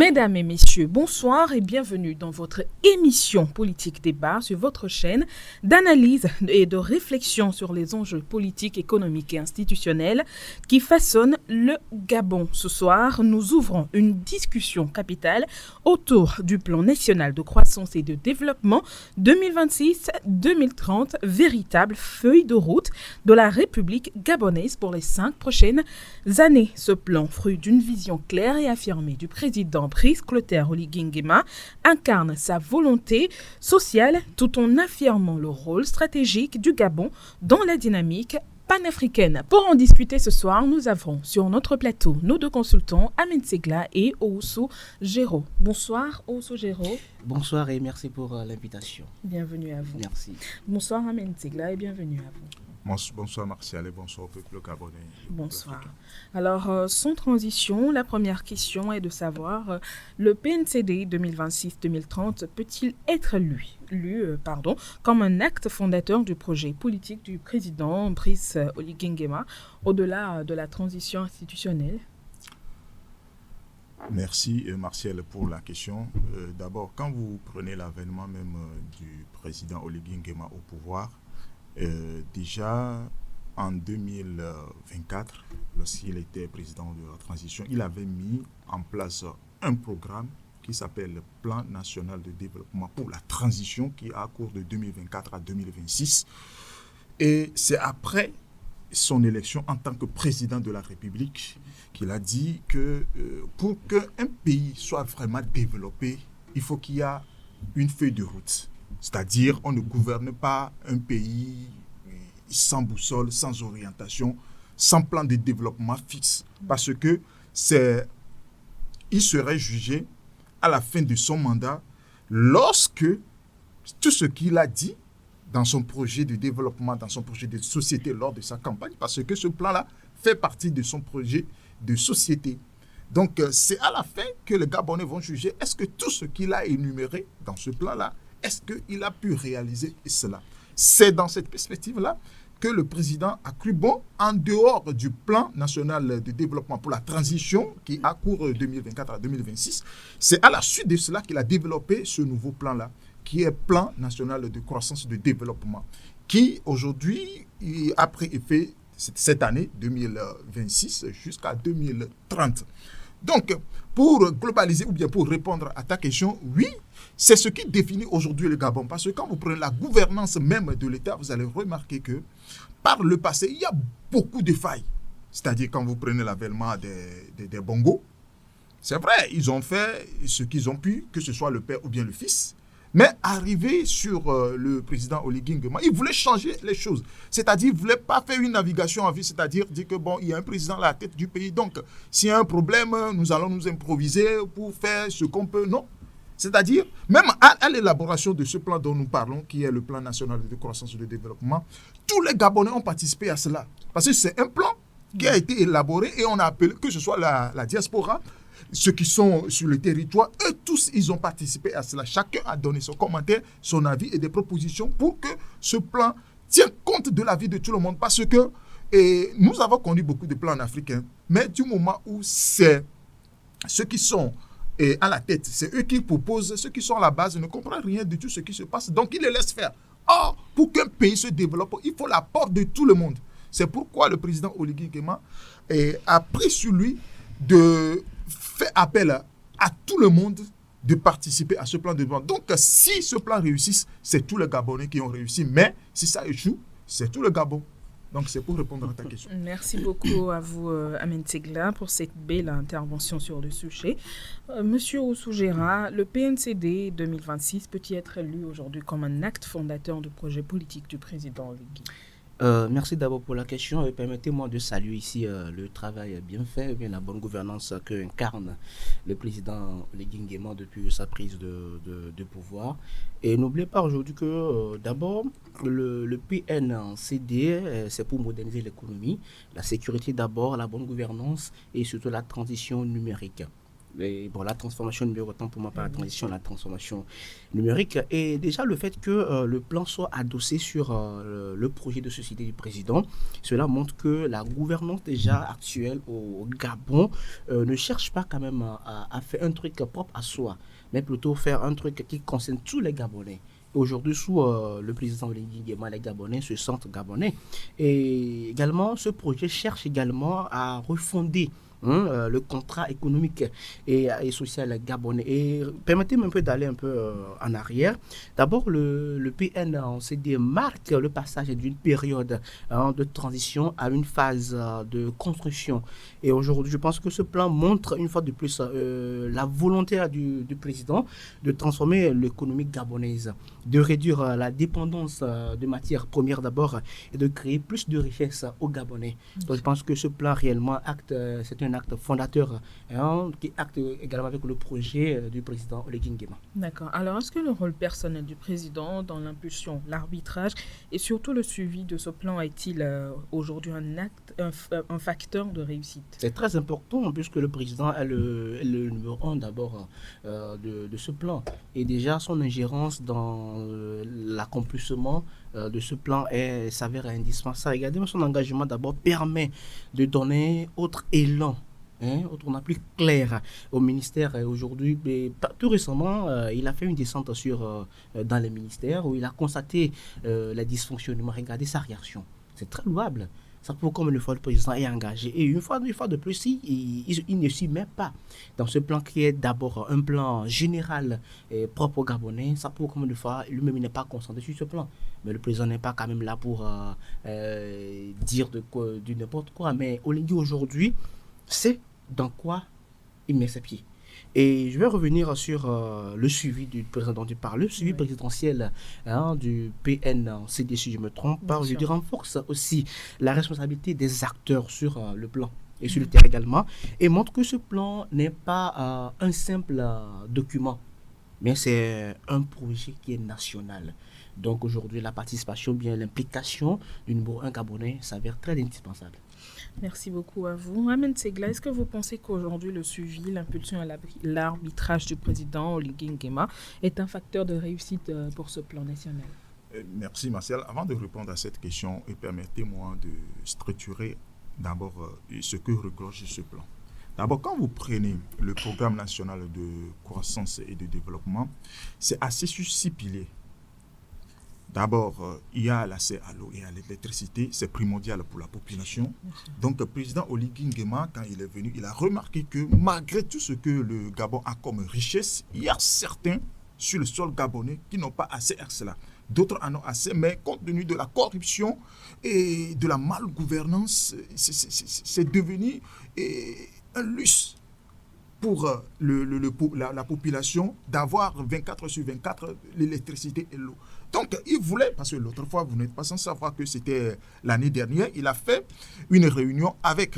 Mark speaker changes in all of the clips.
Speaker 1: Mesdames et messieurs, bonsoir et bienvenue dans votre émission Politique Débat sur votre chaîne d'analyse et de réflexion sur les enjeux politiques, économiques et institutionnels qui façonnent le Gabon. Ce soir, nous ouvrons une discussion capitale autour du plan national de croissance et de développement 2026-2030, véritable feuille de route de la République gabonaise pour les 5 prochaines années. Ce plan, fruit d'une vision claire et affirmée du président Brice Clotaire Oligui Nguema, incarne sa volonté sociale tout en affirmant le rôle stratégique du Gabon dans la dynamique panafricaine. Pour en discuter ce soir, nous avons sur notre plateau nos deux consultants, Amen Segla et Oussou Géraud. Bonsoir Oussou Géraud.
Speaker 2: Bonsoir et merci pour l'invitation.
Speaker 1: Bienvenue à vous.
Speaker 2: Merci.
Speaker 1: Bonsoir Amen Segla et bienvenue à vous.
Speaker 3: Bonsoir Martial et bonsoir au peuple gabonais.
Speaker 1: Bonsoir. Alors, sans transition, la première question est de savoir, le PNCD 2026-2030 peut-il être lu comme un acte fondateur du projet politique du président Brice Oligui Nguema, au-delà de la transition institutionnelle?
Speaker 3: Merci Martial pour la question. D'abord, quand vous prenez l'avènement même du président Oligui Nguema au pouvoir, déjà en 2024, lorsqu'il était président de la transition, il avait mis en place un programme qui s'appelle le Plan national de développement pour la transition qui a cours de 2024 à 2026. Et c'est après son élection en tant que président de la République qu'il a dit que pour qu'un pays soit vraiment développé, il faut qu'il y ait une feuille de route. C'est-à-dire, on ne gouverne pas un pays sans boussole, sans orientation, sans plan de développement fixe. Parce que il serait jugé à la fin de son mandat lorsque tout ce qu'il a dit dans son projet de développement, dans son projet de société lors de sa campagne, parce que ce plan-là fait partie de son projet de société. Donc, c'est à la fin que les Gabonais vont juger est-ce que tout ce qu'il a énuméré dans ce plan-là, est-ce qu'il a pu réaliser cela? C'est dans cette perspective-là que le président a cru bon, en dehors du plan national de développement pour la transition qui a cours de 2024 à 2026, c'est à la suite de cela qu'il a développé ce nouveau plan-là, qui est plan national de croissance et de développement, qui aujourd'hui a pris effet cette année 2026 jusqu'à 2030. Donc, pour globaliser ou bien pour répondre à ta question, oui, c'est ce qui définit aujourd'hui le Gabon. Parce que quand vous prenez la gouvernance même de l'État, vous allez remarquer que par le passé, il y a beaucoup de failles. C'est-à-dire quand vous prenez l'avènement des Bongo, c'est vrai, ils ont fait ce qu'ils ont pu, que ce soit le père ou bien le fils. Mais arrivé sur le président Oligui Nguema, il voulait changer les choses. C'est-à-dire, il ne voulait pas faire une navigation en vie, c'est-à-dire dire que bon, il y a un président à la tête du pays, donc s'il y a un problème, nous allons nous improviser pour faire ce qu'on peut. Non. C'est-à-dire, même à l'élaboration de ce plan dont nous parlons, qui est le plan national de croissance et de développement, tous les Gabonais ont participé à cela. Parce que c'est un plan qui a été élaboré et on a appelé, que ce soit la diaspora, ceux qui sont sur le territoire, eux tous, ils ont participé à cela. Chacun a donné son commentaire, son avis et des propositions pour que ce plan tienne compte de la vie de tout le monde. Parce que nous avons connu beaucoup de plans en Afrique, mais du moment où c'est ceux qui sont à la tête, c'est eux qui proposent, ceux qui sont à la base ne comprennent rien de tout ce qui se passe, donc ils les laissent faire. Or, pour qu'un pays se développe, il faut l'apport de tout le monde. C'est pourquoi le président Oligui Nguema a pris sur lui de faire appel à tout le monde de participer à ce plan de développement. Donc, si ce plan réussit, c'est tous les Gabonais qui ont réussi. Mais si ça échoue, c'est tout le Gabon. Donc, c'est pour répondre à ta question.
Speaker 1: Merci beaucoup à vous, Amen Segla, pour cette belle intervention sur le sujet. Monsieur Oussou Géraud, le PNCD 2026 peut-il être lu aujourd'hui comme un acte fondateur du projet politique du président Oligui?
Speaker 2: Merci d'abord pour la question et permettez-moi de saluer ici le travail bien fait, bien la bonne gouvernance que incarne le président Oligui Nguema depuis sa prise de pouvoir. Et n'oubliez pas aujourd'hui que d'abord le PNCD c'est pour moderniser l'économie, la sécurité d'abord, la bonne gouvernance et surtout la transition numérique. La transformation numérique, autant pour moi pas la transition, la transformation numérique. Et déjà, le fait que le plan soit adossé sur le projet de société du président, cela montre que la gouvernance déjà actuelle au Gabon ne cherche pas quand même à faire un truc propre à soi, mais plutôt faire un truc qui concerne tous les Gabonais. Aujourd'hui, sous le président Oligui Nguema, les Gabonais se sentent Gabonais. Et également, ce projet cherche également à refonder le contrat économique et social gabonais. Et permettez-moi un peu d'aller un peu en arrière. D'abord, le PNCD marque le passage d'une période de transition à une phase de construction. Et aujourd'hui, je pense que ce plan montre une fois de plus la volonté du président de transformer l'économie gabonaise, de réduire la dépendance de matières premières d'abord et de créer plus de richesses aux Gabonais. Donc, je pense que ce plan réellement c'est un acte fondateur qui acte également avec le projet du président Oligui Nguema.
Speaker 1: D'accord. Alors, est-ce que le rôle personnel du président dans l'impulsion, l'arbitrage et surtout le suivi de ce plan est-il aujourd'hui un facteur de réussite?
Speaker 2: C'est très important puisque le président est le numéro 1 d'abord de ce plan. Et déjà, son ingérence dans l'accomplissement de ce plan s'avère indispensable. Regardez, son engagement d'abord permet de donner autre élan, on a plus clair au ministère aujourd'hui. Tout récemment, il a fait une descente dans les ministères où il a constaté les dysfonctionnements. Regardez sa réaction. C'est très louable. Ça prouve comme une fois le président est engagé. Et une fois de plus, il ne s'y met pas dans ce plan qui est d'abord un plan général et propre aux Gabonais. Ça prouve comme une fois lui-même il n'est pas concentré sur ce plan. Mais le président n'est pas quand même là pour dire du n'importe quoi. Mais Oligui aujourd'hui, c'est dans quoi il met ses pieds. Et je vais revenir sur le suivi du président dont tu parles, le suivi présidentiel du PNCD, si je me trompe pas. Je renforce aussi la responsabilité des acteurs sur le plan et sur le terrain également, et montre que ce plan n'est pas un simple document, mais c'est un projet qui est national. Donc aujourd'hui, la participation, bien l'implication du numéro 1 gabonais s'avère très indispensable.
Speaker 1: Merci beaucoup à vous. Ahmed Segla, est-ce que vous pensez qu'aujourd'hui le suivi, l'impulsion et l'arbitrage du président Oligui Nguema est un facteur de réussite pour ce plan national?
Speaker 3: Merci Martial. Avant de répondre à cette question, permettez-moi de structurer d'abord ce que regorge ce plan. D'abord, quand vous prenez le programme national de croissance et de développement, c'est assez sur 6 piliers. D'abord, il y a l'accès à l'eau et à l'électricité, c'est primordial pour la population. Donc, le président Oligui Nguema, quand il est venu, il a remarqué que malgré tout ce que le Gabon a comme richesse, il y a certains sur le sol gabonais qui n'ont pas assez à cela. D'autres en ont assez, mais compte tenu de la corruption et de la malgouvernance, c'est devenu un luxe pour la population d'avoir 24 sur 24 l'électricité et l'eau. Donc, il voulait, parce que l'autre fois, vous n'êtes pas sans savoir que c'était l'année dernière, il a fait une réunion avec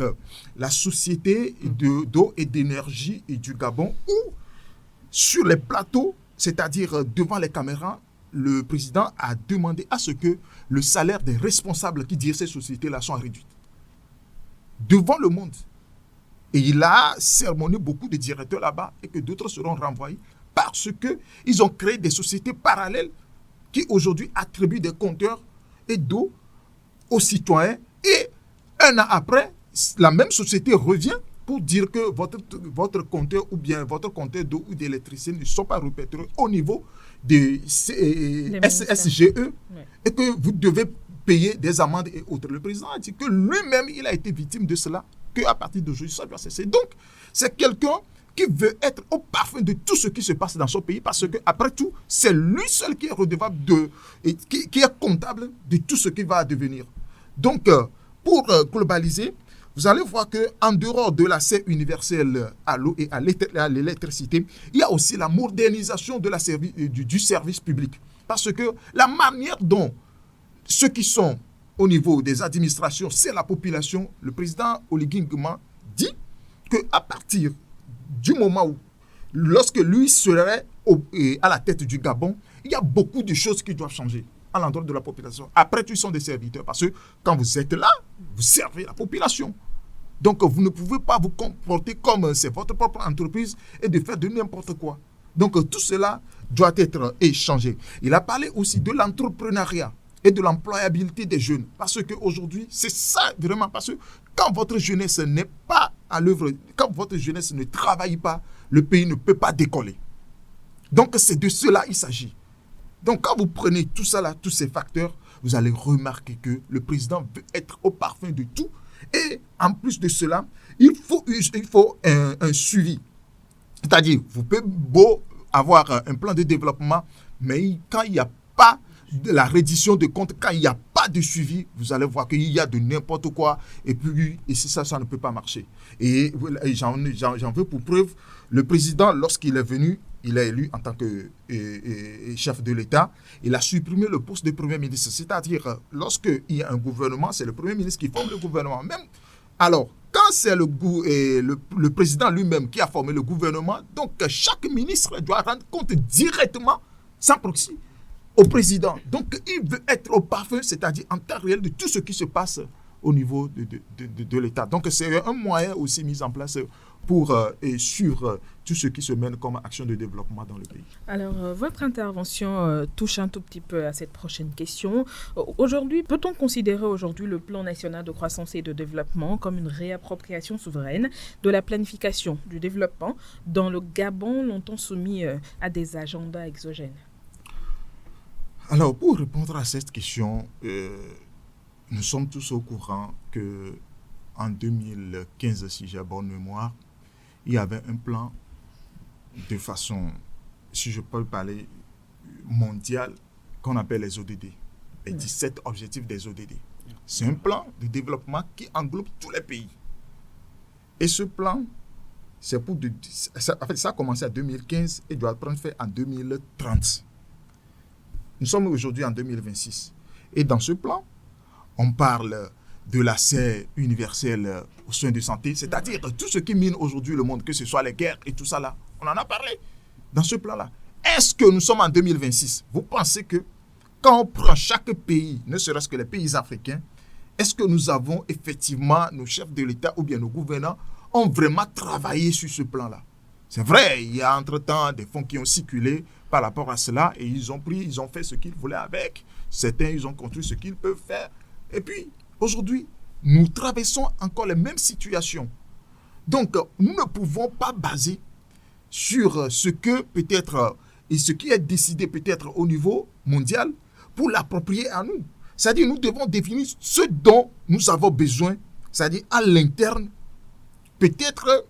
Speaker 3: la société d'eau et d'énergie du Gabon où, sur les plateaux, c'est-à-dire devant les caméras, le président a demandé à ce que le salaire des responsables qui dirigent ces sociétés-là soit réduit. Devant le monde. Et il a sermonné beaucoup de directeurs là-bas et que d'autres seront renvoyés parce qu'ils ont créé des sociétés parallèles qui aujourd'hui attribuent des compteurs et d'eau aux citoyens. Et un an après, la même société revient pour dire que votre compteur ou bien votre compteur d'eau ou d'électricité ne sont pas répertoriés au niveau des SSGE et que vous devez payer des amendes et autres. Le président a dit que lui-même, il a été victime de cela, qu'à partir d'aujourd'hui, ça doit cesser. Donc, c'est quelqu'un qui veut être au parfum de tout ce qui se passe dans son pays parce que, après tout, c'est lui seul qui est redevable qui est comptable de tout ce qui va advenir. Donc, pour globaliser, vous allez voir qu'en dehors de l'accès universel à l'eau et à l'électricité, il y a aussi la modernisation de du service public. Parce que la manière dont ceux qui sont au niveau des administrations, c'est la population, le président Oligui Nguema dit qu'à partir du moment où, lorsque lui serait à la tête du Gabon, il y a beaucoup de choses qui doivent changer à l'endroit de la population. Après tout, ils sont des serviteurs parce que quand vous êtes là, vous servez la population. Donc, vous ne pouvez pas vous comporter comme c'est votre propre entreprise et de faire de n'importe quoi. Donc, tout cela doit être échangé. Il a parlé aussi de l'entrepreneuriat et de l'employabilité des jeunes. Parce qu'aujourd'hui, c'est ça vraiment. Parce que quand votre jeunesse n'est pas à l'œuvre, quand votre jeunesse ne travaille pas, le pays ne peut pas décoller. Donc, c'est de cela qu'il s'agit. Donc, quand vous prenez tout ça là, tous ces facteurs, vous allez remarquer que le président veut être au parfum de tout. Et en plus de cela, il faut un suivi. C'est-à-dire, vous pouvez beau avoir un plan de développement, mais quand il n'y a pas de la reddition de comptes, quand il n'y a pas de suivi, vous allez voir qu'il y a de n'importe quoi. Et puis, ça ne peut pas marcher. Et j'en veux pour preuve, le président, lorsqu'il est venu, il est élu en tant que chef de l'État, il a supprimé le poste de Premier ministre. C'est-à-dire, lorsqu'il y a un gouvernement, c'est le Premier ministre qui forme le gouvernement. Même, alors, quand c'est le président lui-même qui a formé le gouvernement, donc chaque ministre doit rendre compte directement, sans proxy, au président. Donc, il veut être au parfum, c'est-à-dire en temps réel de tout ce qui se passe au niveau de l'État. Donc, c'est un moyen aussi mis en place pour suivre tout ce qui se mène comme action de développement dans le pays.
Speaker 1: Alors, votre intervention touche un tout petit peu à cette prochaine question. Aujourd'hui, peut-on considérer aujourd'hui le plan national de croissance et de développement comme une réappropriation souveraine de la planification du développement dans le Gabon, longtemps soumis à des agendas exogènes?
Speaker 3: Alors, pour répondre à cette question, nous sommes tous au courant qu'en 2015, si j'ai bonne mémoire, il y avait un plan de façon, si je peux parler, mondiale, qu'on appelle les ODD, les 17 objectifs des ODD. C'est un plan de développement qui englobe tous les pays. Et ce plan, ça a commencé en 2015 et doit prendre fin en 2030. Nous sommes aujourd'hui en 2026. Et dans ce plan, on parle de l'accès universel aux soins de santé, c'est-à-dire tout ce qui mine aujourd'hui le monde, que ce soit les guerres et tout ça là. On en a parlé dans ce plan-là. Est-ce que nous sommes en 2026? Vous pensez que quand on prend chaque pays, ne serait-ce que les pays africains, est-ce que nous avons effectivement, nos chefs de l'État ou bien nos gouvernants ont vraiment travaillé sur ce plan-là? C'est vrai, il y a entre-temps des fonds qui ont circulé par rapport à cela et ils ont fait ce qu'ils voulaient avec. Certains, ils ont construit ce qu'ils peuvent faire. Et puis, aujourd'hui, nous traversons encore les mêmes situations. Donc, nous ne pouvons pas baser sur ce que peut-être, et ce qui est décidé peut-être au niveau mondial pour l'approprier à nous. C'est-à-dire, nous devons définir ce dont nous avons besoin, c'est-à-dire à l'interne, peut-être,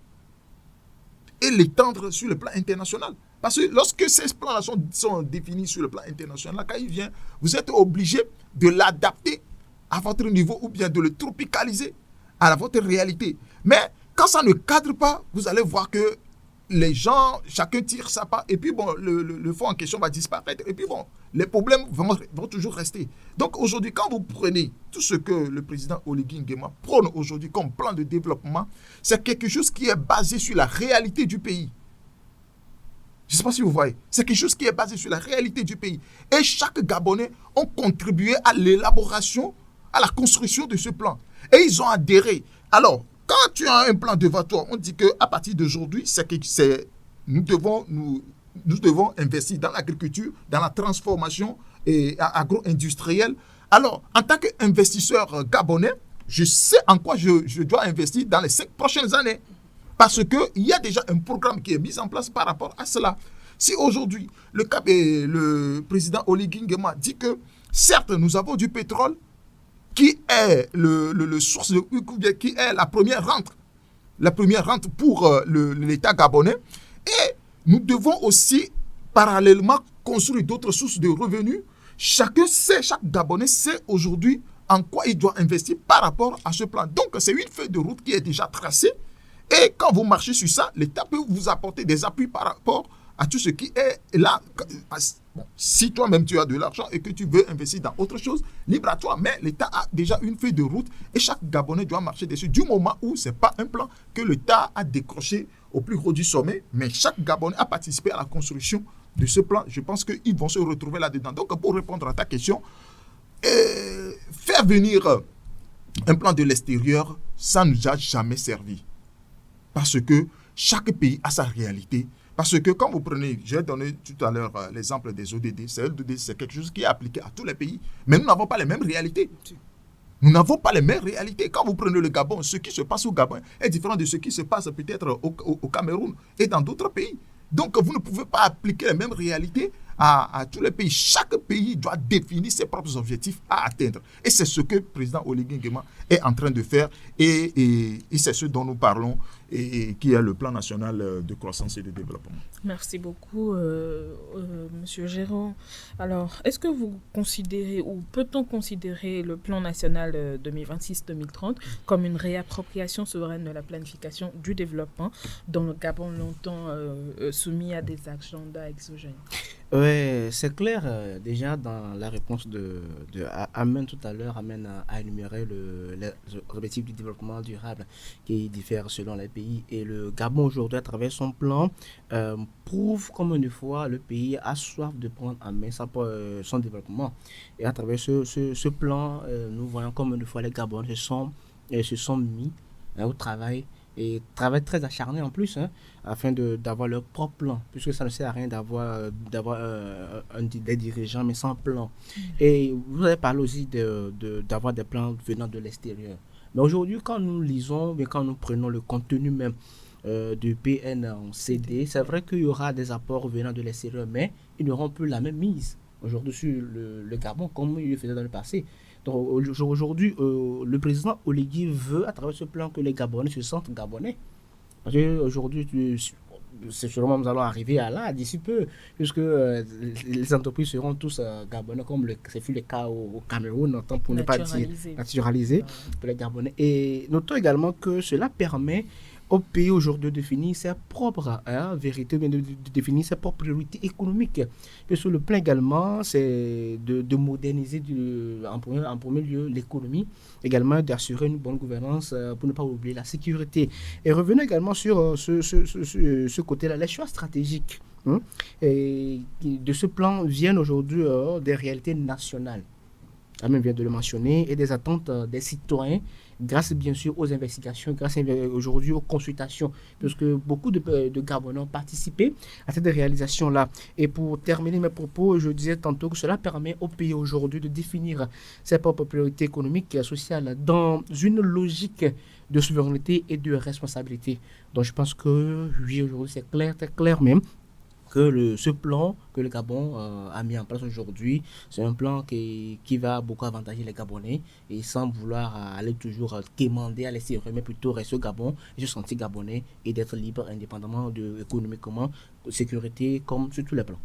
Speaker 3: et l'étendre sur le plan international. Parce que lorsque ces plans-là sont définis sur le plan international, quand il vient, vous êtes obligé de l'adapter à votre niveau ou bien de le tropicaliser à votre réalité. Mais quand ça ne cadre pas, vous allez voir que les gens, chacun tire sa part et puis bon, le fonds en question va disparaître et puis bon, les problèmes vont toujours rester. Donc aujourd'hui, quand vous prenez tout ce que le président Oligui Nguema prône aujourd'hui comme plan de développement, c'est quelque chose qui est basé sur la réalité du pays. Je ne sais pas si vous voyez. C'est quelque chose qui est basé sur la réalité du pays. Et chaque Gabonais a contribué à l'élaboration, à la construction de ce plan. Et ils ont adhéré. Alors, quand tu as un plan devant toi, on dit qu'à partir d'aujourd'hui, nous devons investir dans l'agriculture, dans la transformation agro-industrielle. Alors, en tant qu'investisseur gabonais, je sais en quoi je dois investir dans les 5 prochaines années. Parce qu'il y a déjà un programme qui est mis en place par rapport à cela. Si aujourd'hui, le président Oligui Nguema dit que, certes, nous avons du pétrole, qui est qui est la première rente pour l'État gabonais, et nous devons aussi, parallèlement, construire d'autres sources de revenus. Chaque Gabonais sait aujourd'hui en quoi il doit investir par rapport à ce plan. Donc, c'est une feuille de route qui est déjà tracée. Et quand vous marchez sur ça, l'État peut vous apporter des appuis par rapport à tout ce qui est là. Bon, si toi-même tu as de l'argent et que tu veux investir dans autre chose, libre à toi. Mais l'État a déjà une feuille de route et chaque Gabonais doit marcher dessus. Du moment où ce n'est pas un plan que l'État a décroché au plus haut du sommet, mais chaque Gabonais a participé à la construction de ce plan. Je pense qu'ils vont se retrouver là-dedans. Donc, pour répondre à ta question, faire venir un plan de l'extérieur, ça ne nous a jamais servi. Parce que chaque pays a sa réalité. Parce que quand vous prenez, j'ai donné tout à l'heure l'exemple des ODD, c'est quelque chose qui est appliqué à tous les pays. Mais nous n'avons pas les mêmes réalités. Nous n'avons pas les mêmes réalités. Quand vous prenez le Gabon, ce qui se passe au Gabon est différent de ce qui se passe peut-être au Cameroun et dans d'autres pays. Donc, vous ne pouvez pas appliquer les mêmes réalités à tous les pays. Chaque pays doit définir ses propres objectifs à atteindre. Et c'est ce que le président Oligui Nguema est en train de faire. Et c'est ce dont nous parlons, et qui est le plan national de croissance et de développement.
Speaker 1: Merci beaucoup, Monsieur Géraud. Alors, est-ce que vous considérez, ou peut-on considérer le plan national 2026-2030 comme une réappropriation souveraine de la planification du développement dont le Gabon longtemps soumis à des agendas exogènes?
Speaker 2: Oui, c'est clair. Déjà, dans la réponse de Amen tout à l'heure, Amen a énuméré les objectifs du développement durable qui diffèrent selon les pays. Et le Gabon, aujourd'hui, à travers son plan, prouve comme une fois le pays a soif de prendre en main son développement. Et à travers ce plan, nous voyons comme une fois les Gabonais se sont mis au travail. Et travaillent très acharné en plus, afin d'avoir leur propre plan, puisque ça ne sert à rien d'avoir des dirigeants, mais sans plan. Et vous avez parlé aussi d'avoir des plans venant de l'extérieur. Mais aujourd'hui, quand nous lisons, mais quand nous prenons le contenu même du PNCD, c'est vrai qu'il y aura des apports venant de l'extérieur, mais ils n'auront plus la même mise aujourd'hui sur le Gabon, comme il le faisait dans le passé. Donc aujourd'hui, le président Oligui veut, à travers ce plan, que les Gabonais se sentent Gabonais. Parce qu'aujourd'hui, c'est sûrement nous allons arriver à là d'ici peu, puisque les entreprises seront tous Gabonais, comme c'est fut le cas au Cameroun, pour ne pas dire naturalisé pour les Gabonais. Et notons également que cela permet au pays aujourd'hui de définir ses propres vérités, mais de définir ses propres priorités économiques. Et sur le plan également, c'est de moderniser en premier lieu l'économie, également d'assurer une bonne gouvernance pour ne pas oublier la sécurité. Et revenons également sur ce côté-là, les choix stratégiques et de ce plan viennent aujourd'hui des réalités nationales. Amen vient de le mentionner, et des attentes des citoyens, grâce bien sûr aux investigations, grâce aujourd'hui aux consultations, parce que beaucoup de Gabonais ont participé à cette réalisation-là. Et pour terminer mes propos, je disais tantôt que cela permet au pays aujourd'hui de définir ses propres priorités économiques et sociales dans une logique de souveraineté et de responsabilité. Donc je pense que oui, aujourd'hui c'est clair, très clair même, que ce plan que le Gabon a mis en place aujourd'hui, c'est un plan qui va beaucoup avantager les Gabonais, et sans vouloir aller toujours quémander à l'extérieur, mais plutôt rester au Gabon et se sentir Gabonais et d'être libre indépendamment économiquement, sécurité, comme sur tous les plans.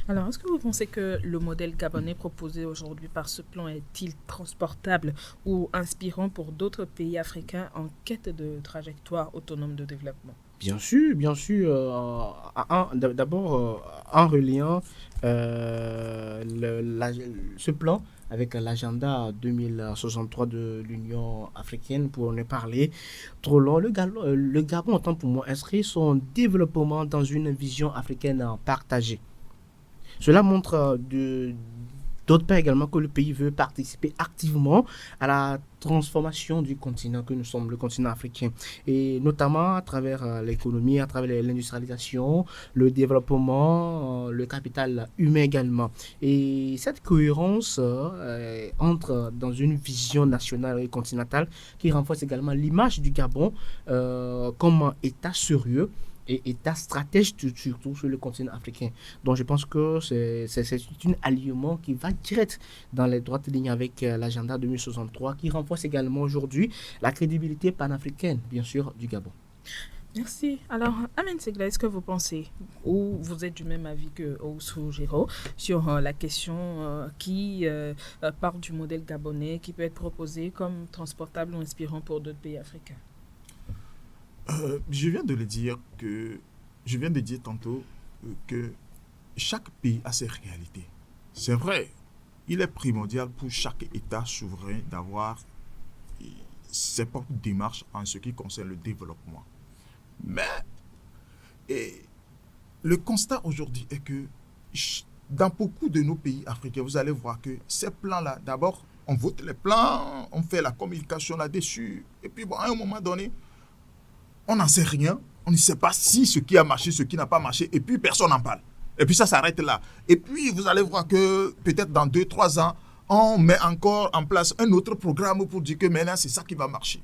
Speaker 1: Alors, est-ce que vous pensez que le modèle gabonais proposé aujourd'hui par ce plan est-il transportable ou inspirant pour d'autres pays africains en quête de trajectoire autonome de développement?
Speaker 2: Bien sûr. D'abord, en reliant ce plan avec l'agenda 2063 de l'Union africaine, pour ne parler trop long, le Gabon entend pour moi inscrire son développement dans une vision africaine partagée. Cela montre d'autre part également que le pays veut participer activement à la transformation du continent que nous sommes, le continent africain, et notamment à travers l'économie, à travers l'industrialisation, le développement, le capital humain également. Et cette cohérence entre dans une vision nationale et continentale qui renforce également l'image du Gabon comme un État sérieux et État stratège surtout sur le continent africain. Donc je pense que c'est un alignement qui va direct dans les droites lignes avec l'agenda 2063, qui renforce également aujourd'hui la crédibilité panafricaine, bien sûr, du Gabon.
Speaker 1: Merci. Alors, Amen Segla, est-ce que vous pensez, ou vous êtes du même avis que Oussou Géraud, sur la question qui part du modèle gabonais, qui peut être proposé comme transportable ou inspirant pour d'autres pays africains?
Speaker 3: Je viens de dire tantôt que chaque pays a ses réalités. C'est vrai, il est primordial pour chaque État souverain d'avoir ses propres démarches en ce qui concerne le développement. Mais le constat aujourd'hui est que dans beaucoup de nos pays africains, vous allez voir que ces plans-là, d'abord, on vote les plans, on fait la communication là-dessus. Et puis, bon, à un moment donné, on n'en sait rien. On ne sait pas si ce qui a marché, ce qui n'a pas marché. Et puis, personne n'en parle. Et puis, ça s'arrête là. Et puis, vous allez voir que peut-être dans 2-3 ans, on met encore en place un autre programme pour dire que maintenant, c'est ça qui va marcher.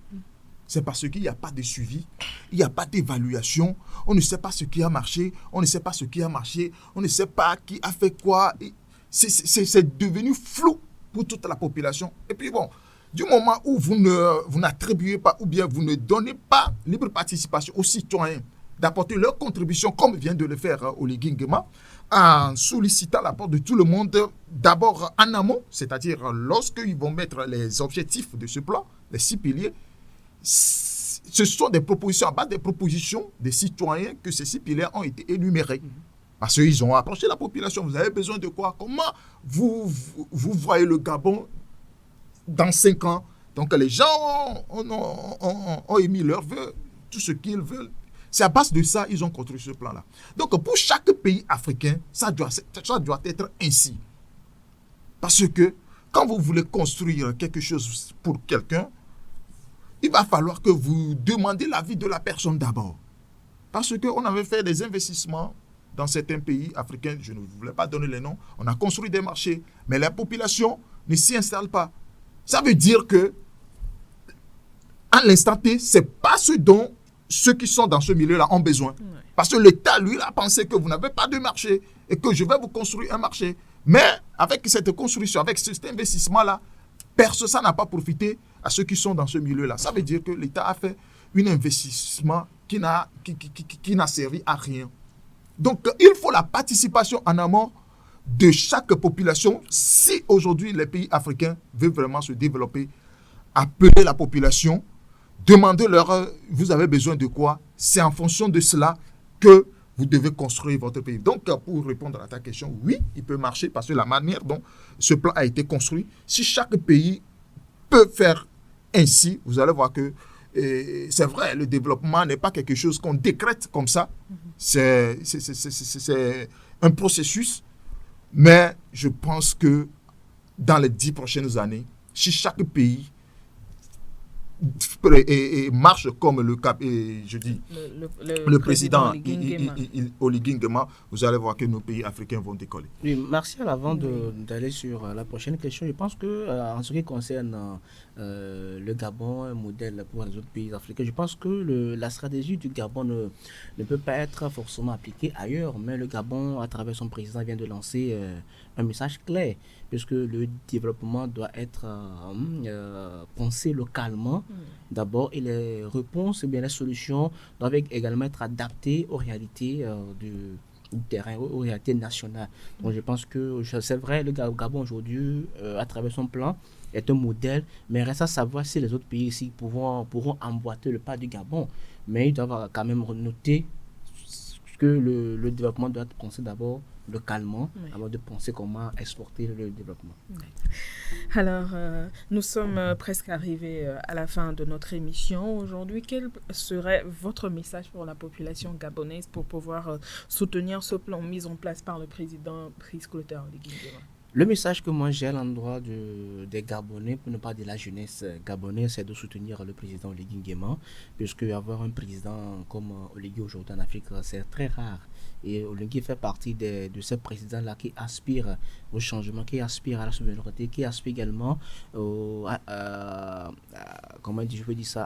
Speaker 3: C'est parce qu'il n'y a pas de suivi, il n'y a pas d'évaluation, on ne sait pas ce qui a marché, on ne sait pas ce qui a marché, on ne sait pas qui a fait quoi. C'est devenu flou pour toute la population. Et puis bon, du moment où vous n'attribuez pas ou bien vous ne donnez pas libre participation aux citoyens d'apporter leur contribution, comme vient de le faire Oligui Nguema, en sollicitant l'apport de tout le monde, d'abord en amont, c'est-à-dire lorsqu'ils vont mettre les objectifs de ce plan, les 6 piliers, ce sont des propositions, à base des propositions des citoyens que ces 6 piliers ont été énumérés. Parce qu'ils ont approché la population. Vous avez besoin de quoi? Comment vous voyez le Gabon dans 5 ans? Donc les gens ont émis leurs vœux, tout ce qu'ils veulent. C'est à base de ça qu'ils ont construit ce plan-là. Donc pour chaque pays africain, ça doit être ainsi. Parce que quand vous voulez construire quelque chose pour quelqu'un, il va falloir que vous demandez l'avis de la personne d'abord. Parce qu'on avait fait des investissements dans certains pays africains, je ne voulais pas donner les noms, on a construit des marchés, mais la population ne s'y installe pas. Ça veut dire que, à l'instant T, ce n'est pas ce dont ceux qui sont dans ce milieu-là ont besoin. Parce que l'État, lui, a pensé que vous n'avez pas de marché et que je vais vous construire un marché. Mais avec cette construction, avec cet investissement-là, personne, ça n'a pas profité à ceux qui sont dans ce milieu-là. Ça veut dire que l'État a fait un investissement qui n'a servi à rien. Donc, il faut la participation en amont de chaque population. Si aujourd'hui les pays africains veulent vraiment se développer, appeler la population, demandez-leur, vous avez besoin de quoi? C'est en fonction de cela que vous devez construire votre pays. Donc, pour répondre à ta question, oui, il peut marcher parce que la manière dont ce plan a été construit, si chaque pays peut faire ainsi, vous allez voir que c'est vrai, le développement n'est pas quelque chose qu'on décrète comme ça. C'est un processus. Mais je pense que dans les 10 prochaines années, si chaque pays marche comme le président Oligui Nguema, vous allez voir que nos pays africains vont décoller.
Speaker 2: Oui, Martial, avant d'aller sur la prochaine question, je pense que en ce qui concerne le Gabon, un modèle pour les autres pays africains, je pense que la stratégie du Gabon ne peut pas être forcément appliquée ailleurs, mais le Gabon, à travers son président, vient de lancer un message clair, puisque le développement doit être pensé localement d'abord, et les réponses et bien les solutions doivent également être adaptées aux réalités du terrain, aux réalités nationales. Donc je pense que c'est vrai, le Gabon aujourd'hui, à travers son plan, est un modèle, mais reste à savoir si les autres pays ici pourront emboîter le pas du Gabon. Mais ils doivent quand même noter que le développement doit être pensé d'abord localement, avant de penser comment exporter le développement.
Speaker 1: Alors, nous sommes presque arrivés à la fin de notre émission aujourd'hui. Quel serait votre message pour la population gabonaise pour pouvoir soutenir ce plan mis en place par le président Brice Clotaire Oligui Nguema?
Speaker 2: Le message que moi j'ai à l'endroit des Gabonais, pour ne pas dire la jeunesse gabonaise, c'est de soutenir le président Oligui Nguema, puisque avoir un président comme Oligui aujourd'hui en Afrique, c'est très rare. Et Oligui fait partie de ces présidents-là qui aspirent au changement, qui aspirent à la souveraineté, qui aspirent également à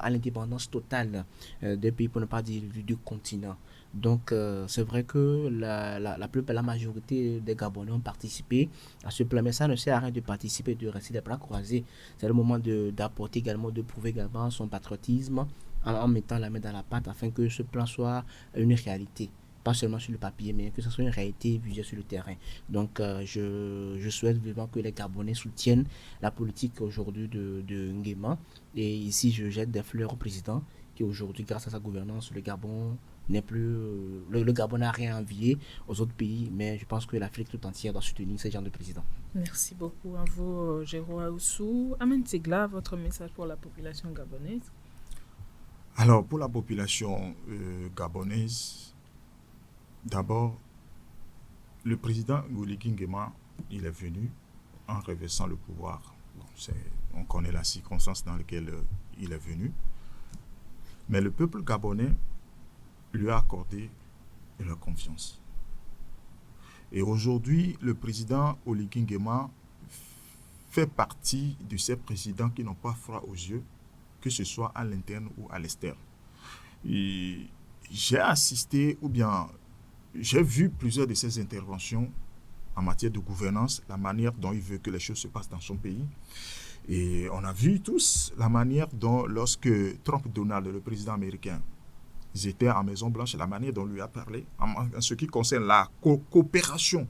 Speaker 2: l'indépendance totale des pays, pour ne pas dire du continent. Donc, c'est vrai que la majorité des Gabonais ont participé à ce plan, mais ça ne sert à rien de participer, de rester les bras croisés. C'est le moment d'apporter également, de prouver également son patriotisme en mettant la main dans la pâte afin que ce plan soit une réalité. Pas seulement sur le papier, mais que ce soit une réalité visuelle sur le terrain. Donc, je souhaite vraiment que les Gabonais soutiennent la politique aujourd'hui de Nguema. Et ici, je jette des fleurs au président qui aujourd'hui, grâce à sa gouvernance, le Gabon n'est plus... le Gabon n'a rien à envier aux autres pays, mais je pense que l'Afrique tout entière doit soutenir ce genre de président.
Speaker 1: Merci beaucoup à vous, Géraud Aoussou. Amen Tigla, votre message pour la population gabonaise?
Speaker 3: Alors, pour la population gabonaise, d'abord, le président Oligui Nguema, il est venu en reversant le pouvoir On connaît la circonstance dans laquelle il est venu. Mais le peuple gabonais lui a accordé leur confiance. Et aujourd'hui, le président Oligui Nguema fait partie de ces présidents qui n'ont pas froid aux yeux, que ce soit à l'interne ou à l'externe. J'ai assisté, ou bien j'ai vu plusieurs de ses interventions en matière de gouvernance, la manière dont il veut que les choses se passent dans son pays. Et on a vu tous la manière dont, lorsque Trump Donald, le président américain, ils étaient en Maison-Blanche, la manière dont on lui a parlé en ce qui concerne la coopération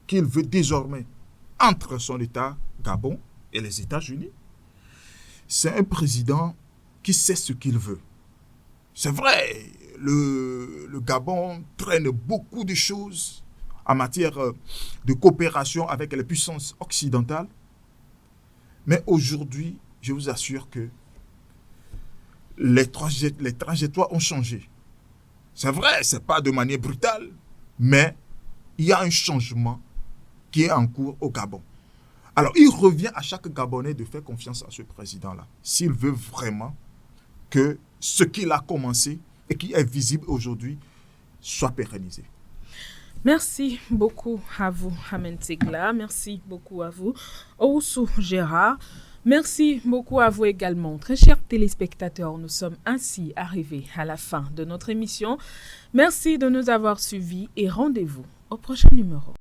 Speaker 3: qu'il veut désormais entre son État, Gabon, et les États-Unis. C'est un président qui sait ce qu'il veut. C'est vrai, le Gabon traîne beaucoup de choses en matière de coopération avec les puissances occidentales. Mais aujourd'hui, je vous assure que les trajectoires ont changé. C'est vrai, ce n'est pas de manière brutale, mais il y a un changement qui est en cours au Gabon. Alors, il revient à chaque Gabonais de faire confiance à ce président-là, s'il veut vraiment que ce qu'il a commencé et qui est visible aujourd'hui soit pérennisé.
Speaker 1: Merci beaucoup à vous, Ahmed Segla. Merci beaucoup à vous, Oussou Gérard. Merci beaucoup à vous également, très chers téléspectateurs. Nous sommes ainsi arrivés à la fin de notre émission. Merci de nous avoir suivis et rendez-vous au prochain numéro.